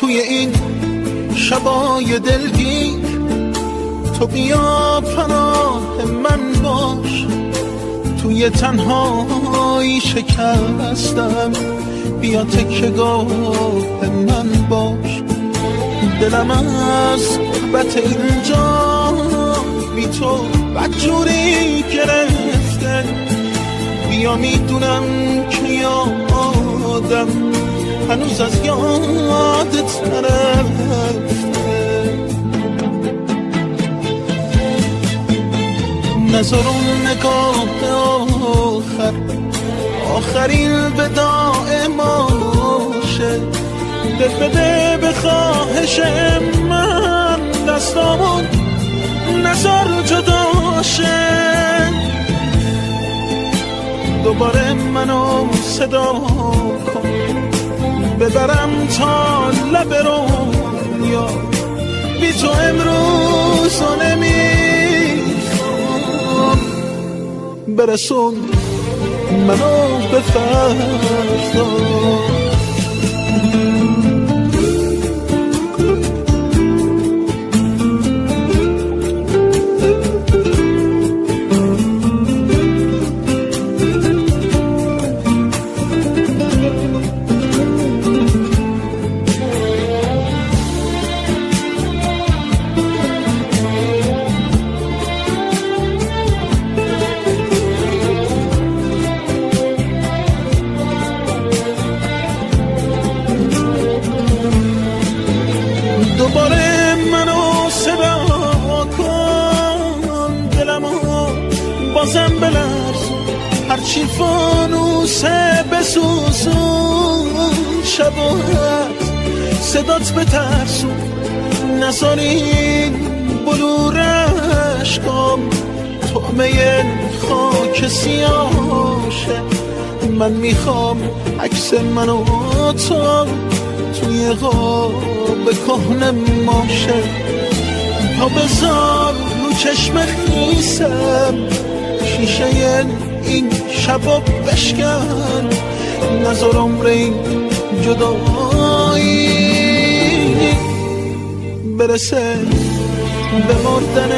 توی این شبای دلگیر تو بیا پناه من باش، توی تنهایی شکستم بیا تکیه‌گاه من باش. دلم از غربت اینجا بی تو بدجوری گرفته، بیا میدونم که یادم هنوز از یادت نرفته. نظر اون نگاه آخرین وداع ما شه، دل بده به خواهش من دستامون نظر جدا شه. دوباره منو صدا کن ببرم تا لب رویا، بی تو امروز نمیخوام برسون منو به فردا. دوباره منو صدا کن دلمو بازم بلرزون، هرچی فانوسه بسوزون شبا صدات بترسون، نذارین بلور عشقام طعمه خاک سیاشه. من میخوام عکس منو تو توی قاب کهنه ماشه، تا بذار رو چشم خیسم شیشه این شبا بشکن، نذار عمر این جدایی برسه به مردن